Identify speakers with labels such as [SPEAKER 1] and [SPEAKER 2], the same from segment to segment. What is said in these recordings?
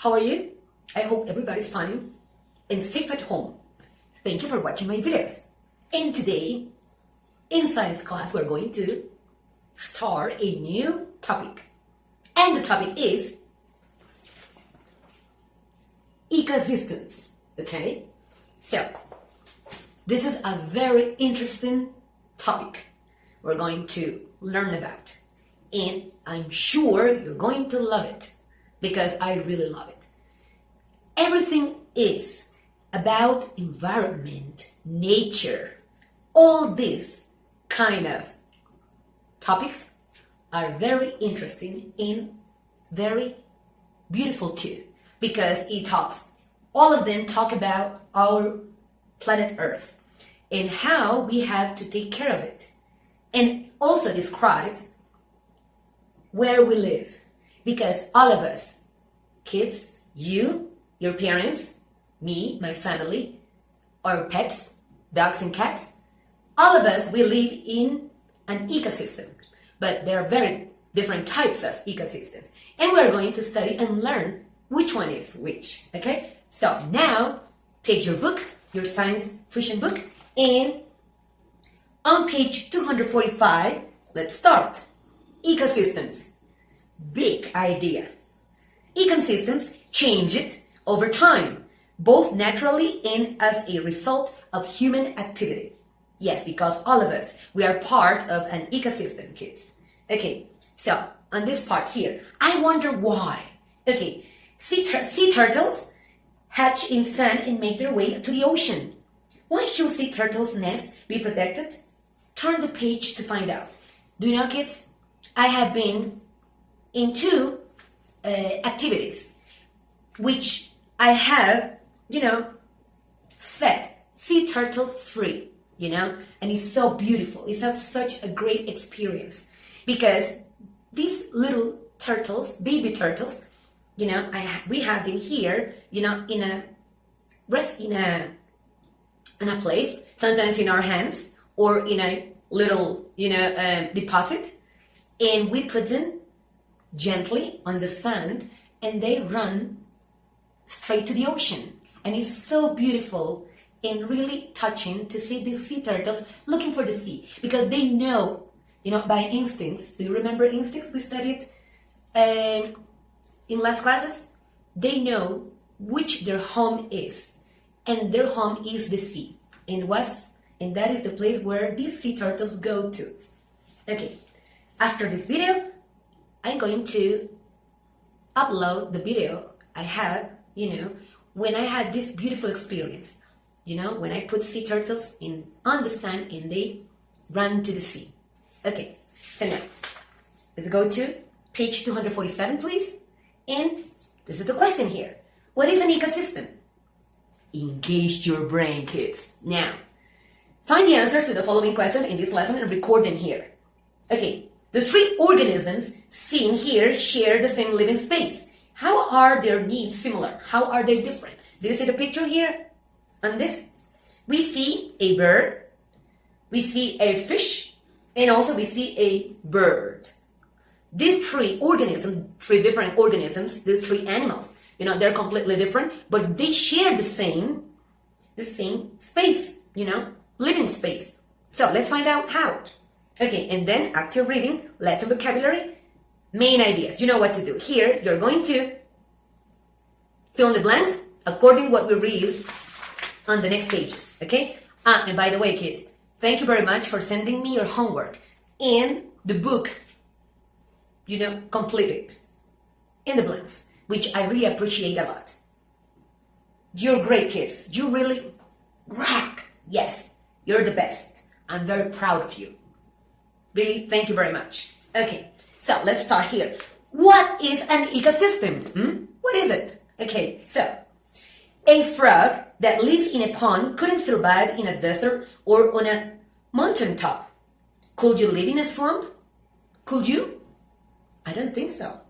[SPEAKER 1] how are you? I hope everybody's fine and safe at home. Thank you for watching my videos. And today, in science class, we're going to start a new topic. And the topic is ecosystems, okay? So, this is a very interesting topic we're going to learn about. And I'm sure you're going to love it because I really love it. Everything is about environment, nature, all these kind of topics are very interesting and very beautiful too, because all of them talk about our planet Earth and how we have to take care of it, and also describes where we live, because all of us, kids, you, your parents, me, my family, our pets, dogs and cats, all of us, we live in an ecosystem, but there are very different types of ecosystems, and we're going to study and learn which one is which, okay? So now, take your book, your science fiction book, and on page 245, let's start. Ecosystems. Big idea. Ecosystems change over time, both naturally and as a result of human activity. Yes, because all of us, we are part of an ecosystem, kids. Okay, so on this part here, I wonder why. Okay, sea turtles hatch in sand and make their way to the ocean. Why should sea turtles' nests be protected? Turn the page to find out. Do you know, kids? I have been in two activities which I have, set sea turtles free, and it's so beautiful. It's such a great experience because these little turtles, baby turtles, we have them here, in a place, sometimes in our hands or in a little, deposit, and we put them gently on the sand and they run straight to the ocean. And it's so beautiful and really touching to see these sea turtles looking for the sea, because they know, by instincts. Do you remember instincts we studied in last classes? They know which their home is, and their home is the sea, and that is the place where these sea turtles go to. Okay, after this video, I'm going to upload the video I had, when I had this beautiful experience, when I put sea turtles on the sand and they run to the sea. Okay, so now, let's go to page 247, please. And this is the question here. What is an ecosystem? Engage your brain, kids. Now, find the answers to the following questions in this lesson and record them here. Okay, the three organisms seen here share the same living space. How are their needs similar? How are they different? Do you see the picture here on this? We see a bird, we see a fish, and also we see a bird. These three different organisms, these three animals, they're completely different, but they share the same space, living space. So let's find out how. Okay, and then after reading lesson vocabulary, main ideas. You know what to do. Here, you're going to fill in the blanks according to what we read on the next pages, okay? And by the way, kids, thank you very much for sending me your homework and the book, completed in the blanks, which I really appreciate a lot. You're great, kids. You really rock. Yes, you're the best. I'm very proud of you. Really, thank you very much. Okay, so let's start here. What is an ecosystem? What is it? Okay, so a frog that lives in a pond couldn't survive in a desert or on a mountaintop. Could you live in a swamp? Could you? I don't think so.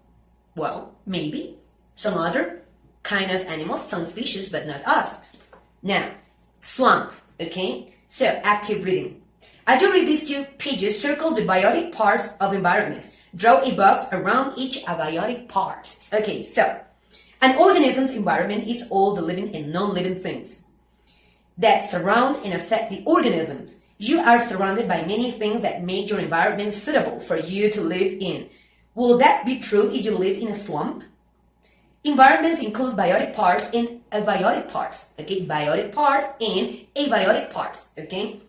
[SPEAKER 1] Well, maybe some other kind of animals, some species, but not us. Now, swamp, okay? So, active reading. As you read these two pages, circle the abiotic parts of environments. Draw a box around each abiotic part. Okay, so An organism's environment is all the living and non-living things that surround and affect the organisms. You are surrounded by many things that make your environment suitable for you to live in. Will that be true if you live in a swamp? Environments include biotic parts and abiotic parts. Okay, biotic parts and abiotic parts. Okay,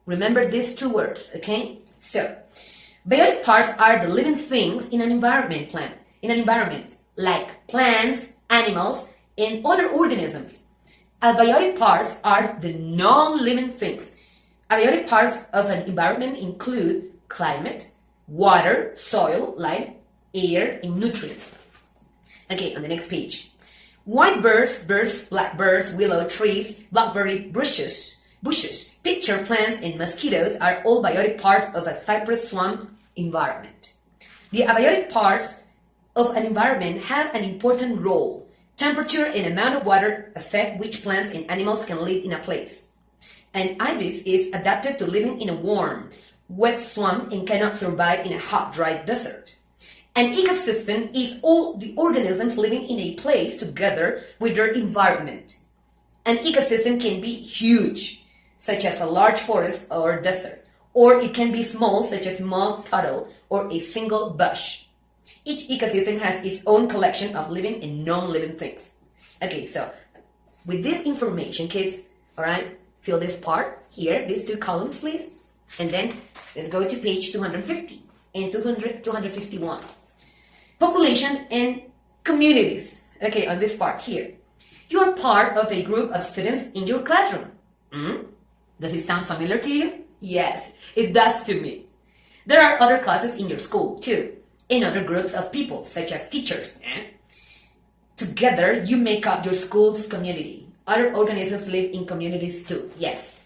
[SPEAKER 1] remember these two words. Okay, so biotic parts are the living things in an environment, like plants, animals, and other organisms. Abiotic parts are the non-living things. Abiotic parts of an environment include climate, water, soil, light, air, and nutrients. Okay, on the next page. White birds, blackbirds, willow trees, blackberry bushes, picture plants, and mosquitoes are all biotic parts of a cypress swamp environment. The abiotic parts of an environment have an important role. Temperature and amount of water affect which plants and animals can live in a place. An ibis is adapted to living in a warm, wet swamp and cannot survive in a hot, dry desert. An ecosystem is all the organisms living in a place together with their environment. An ecosystem can be huge, such as a large forest or desert, or it can be small, such as a small puddle or a single bush. Each ecosystem has its own collection of living and non-living things. Okay, so with this information, kids, all right, fill this part here, these two columns, please. And then let's go to page 250 and 251. Population and communities. Okay, on this part here. You are part of a group of students in your classroom. Does it sound familiar to you? Yes, it does to me. There are other classes in your school too, and other groups of people, such as teachers. Together, you make up your school's community. Other organisms live in communities too. Yes.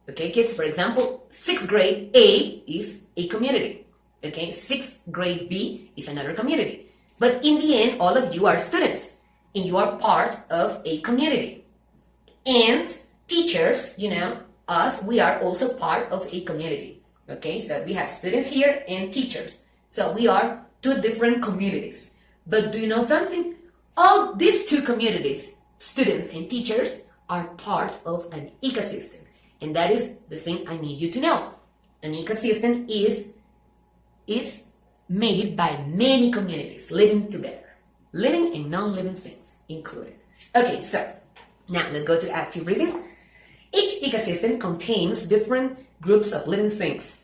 [SPEAKER 1] Okay, kids, for example, 6th grade A is a community. Okay, 6th grade B is another community. But in the end, all of you are students, and you are part of a community. And teachers, us, we are also part of a community. Okay, so we have students here and teachers. So we are two different communities. But do you know something? All these two communities, students and teachers, are part of an ecosystem. And that is the thing I need you to know. An ecosystem is made by many communities living together. Living and non-living things included. Okay, so now let's go to active reading. Each ecosystem contains different groups of living things.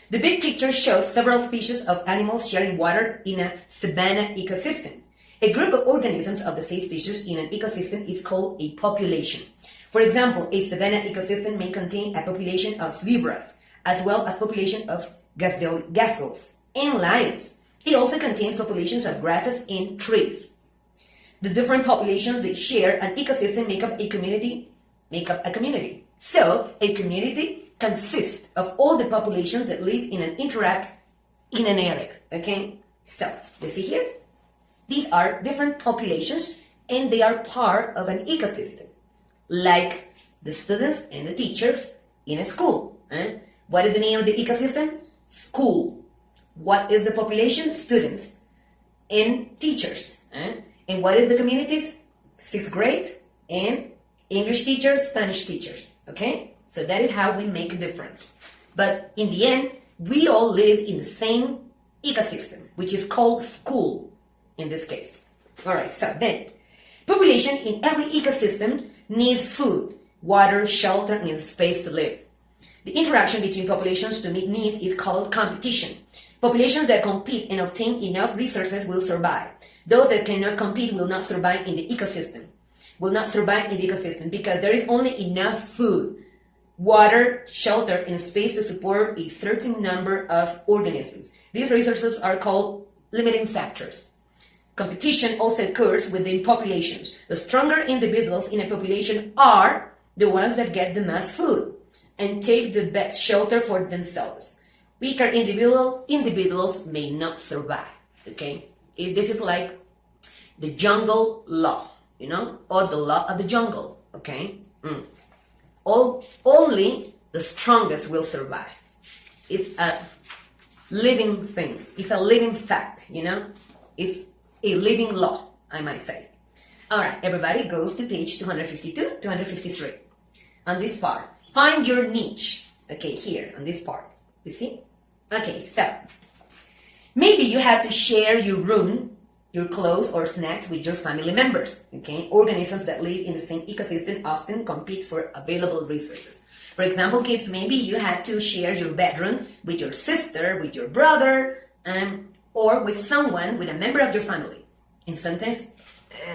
[SPEAKER 1] The big picture shows several species of animals sharing water in a savanna ecosystem. A group of organisms of the same species in an ecosystem is called a population. For example, a savanna ecosystem may contain a population of zebras, as well as population of gazelles and lions. It also contains populations of grasses and trees. The different populations that share an ecosystem make up a community. So, a community consists of all the populations that live in and interact in an area. Okay? So, you see here? These are different populations and they are part of an ecosystem. Like the students and the teachers in a school. What is the name of the ecosystem? School. What is the population? Students and teachers. And what is the communities? 6th grade and English teachers, Spanish teachers. Okay? So that is how we make a difference. But in the end, we all live in the same ecosystem, which is called school in this case. Alright, so then, population in every ecosystem needs food, water, shelter, and space to live. The interaction between populations to meet needs is called competition. Populations that compete and obtain enough resources will survive. Those that cannot compete will not survive in the ecosystem. Because there is only enough food, water, shelter, and space to support a certain number of organisms. These resources are called limiting factors. Competition also occurs within populations. The stronger individuals in a population are the ones that get the most food and take the best shelter for themselves. Weaker individuals may not survive. Okay? This is like the jungle law, or the law of the jungle. Okay? Only the strongest will survive. It's a living thing. It's a living fact, It's a living law. I might say. All right, everybody goes to page 252, 253. On this part, find your niche. Okay, here, on this part. You see? Okay, so maybe you have to share your room, your clothes or snacks with your family members. Okay, organisms that live in the same ecosystem often compete for available resources. For example, kids, maybe you had to share your bedroom with your sister, with your brother, or with someone, with a member of your family. And sometimes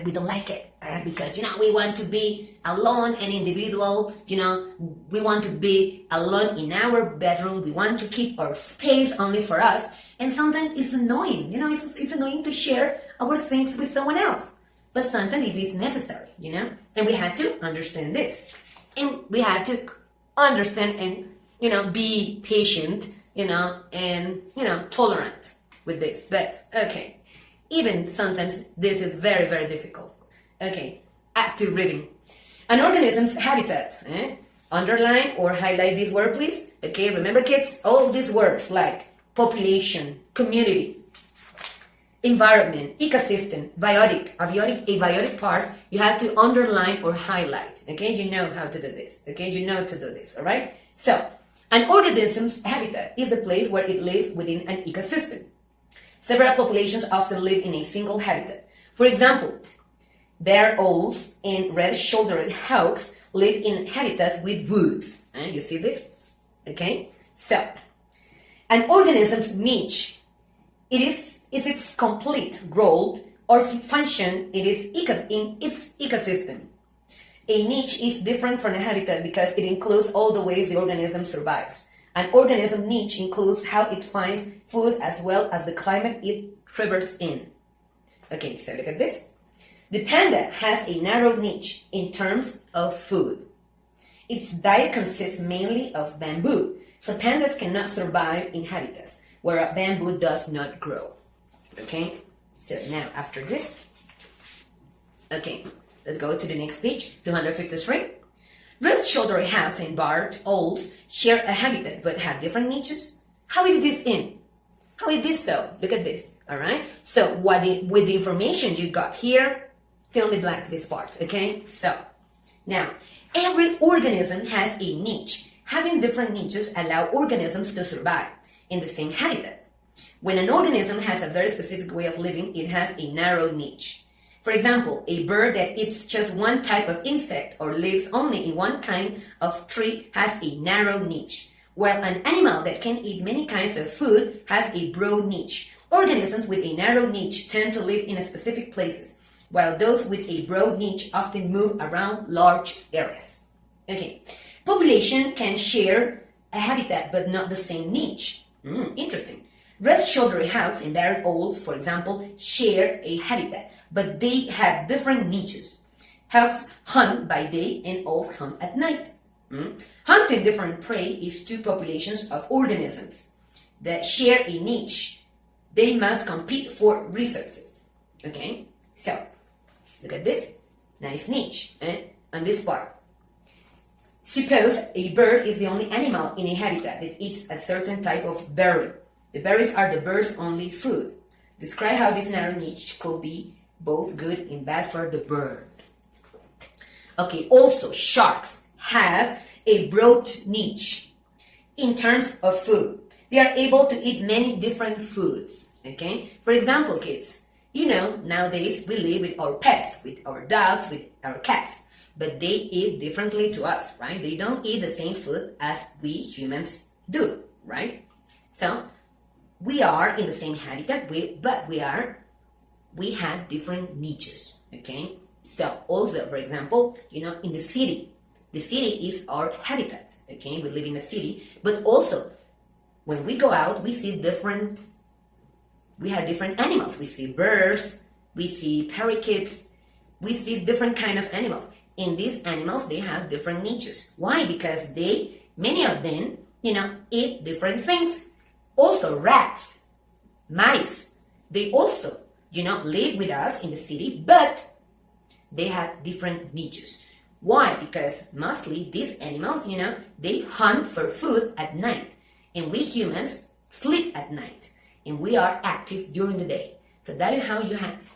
[SPEAKER 1] we don't like it because, we want to be alone and individual. We want to be alone in our bedroom. We want to keep our space only for us. And sometimes it's annoying. It's annoying to share our things with someone else. But sometimes it is necessary, And we had to understand this. And we had to understand and, be patient, and, tolerant with this. But, okay. Even sometimes this is very, very difficult. Okay, active reading. An organism's habitat. Underline or highlight this word, please. Okay, remember, kids, all these words like population, community, environment, ecosystem, biotic, abiotic parts, you have to underline or highlight. Okay, you know how to do this. Okay, you know to do this, all right? So, an organism's habitat is the place where it lives within an ecosystem. Several populations often live in a single habitat. For example, bare owls and red-shouldered hawks live in habitats with woods. You see this? Okay? So, an organism's niche, it is its complete role or function in its ecosystem. A niche is different from a habitat because it includes all the ways the organism survives. An organism niche includes how it finds food as well as the climate it traverses in. Okay, so look at this. The panda has a narrow niche in terms of food. Its diet consists mainly of bamboo, so pandas cannot survive in habitats where bamboo does not grow. Okay, so now after this, okay, let's go to the next page, 253. Red-shouldered hawks and barred owls share a habitat but have different niches. How is this in? How is this so? Look at this, all right? So with the information you got here, fill in the blanks this part, okay? So now, every organism has a niche. Having different niches allow organisms to survive in the same habitat. When an organism has a very specific way of living, it has a narrow niche. For example, a bird that eats just one type of insect or lives only in one kind of tree has a narrow niche, while an animal that can eat many kinds of food has a broad niche. Organisms with a narrow niche tend to live in specific places, while those with a broad niche often move around large areas. Okay, population can share a habitat but not the same niche. Interesting. Red-shouldered hawks and barred owls, for example, share a habitat, but they have different niches. Hawks hunt by day and owls hunt at night. Hunting different prey is two populations of organisms that share a niche. They must compete for resources. Okay, so look at this nice niche on this part. Suppose a bird is the only animal in a habitat that eats a certain type of berry. The berries are the bird's only food. Describe how this narrow niche could be both good and bad for the bird. Okay, also sharks have a broad niche in terms of food. They are able to eat many different foods. Okay, for example, kids, nowadays we live with our pets, with our dogs, with our cats, but they eat differently to us, right? They don't eat the same food as we humans do, right? So we are in the same habitat, but we have different niches, okay? So also, for example, in the city is our habitat, okay? We live in a city, but also when we go out, we have different animals. We see birds, we see parakeets, we see different kind of animals. And these animals, they have different niches. Why? Because many of them, eat different things. Also rats, mice, they also, live with us in the city, but they have different niches. Why? Because mostly these animals, they hunt for food at night. And we humans sleep at night. And we are active during the day. So that is how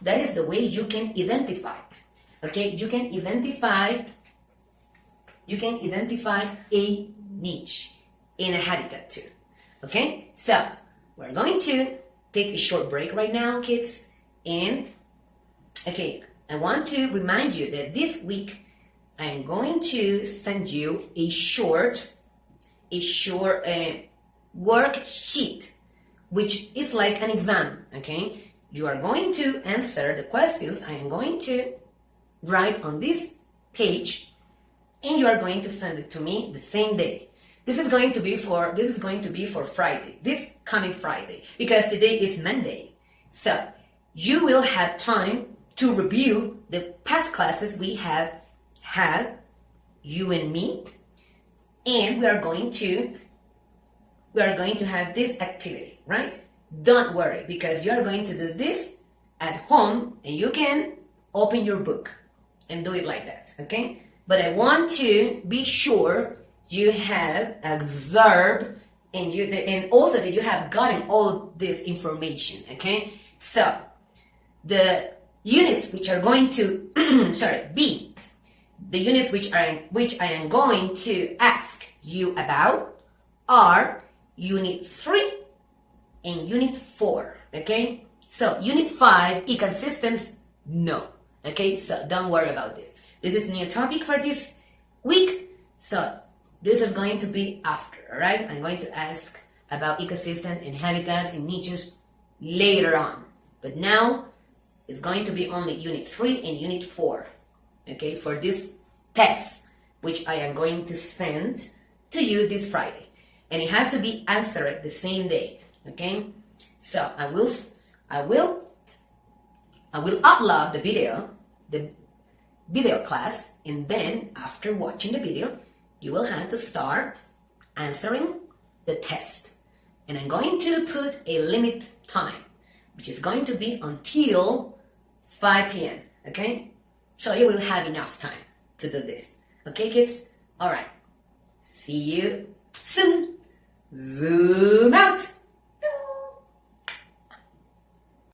[SPEAKER 1] that is the way you can identify. Okay, you can identify a niche in a habitat too. Okay, so we're going to take a short break right now, kids. And okay, I want to remind you that this week I am going to send you a short worksheet, which is like an exam. Okay, you are going to answer the questions I am going to write on this page, and you are going to send it to me the same day. This is going to be for Friday, this coming Friday, because today is Monday. So you will have time to review the past classes we have had, you and me, and we are going to have this activity, right? Don't worry, because you are going to do this at home, and you can open your book and do it like that, okay? But I want to be sure you have observed and also that you have gotten all this information, okay? So the units which are going to the units which I am going to ask you about are Unit 3 and Unit 4, okay? So Unit 5, ecosystems, no, okay? So don't worry about this. This is a new topic for this week, so this is going to be after, all right? I'm going to ask about ecosystems and habitats and niches later on, but now it's going to be only Unit 3 and Unit 4, okay, for this test, which I am going to send to you this Friday. And it has to be answered the same day, okay? So I will upload the video class, and then after watching the video, you will have to start answering the test. And I'm going to put a limit time, which is going to be until 5 p.m., okay? So you will have enough time to do this. Okay, kids? All right. See you soon. Zoom out.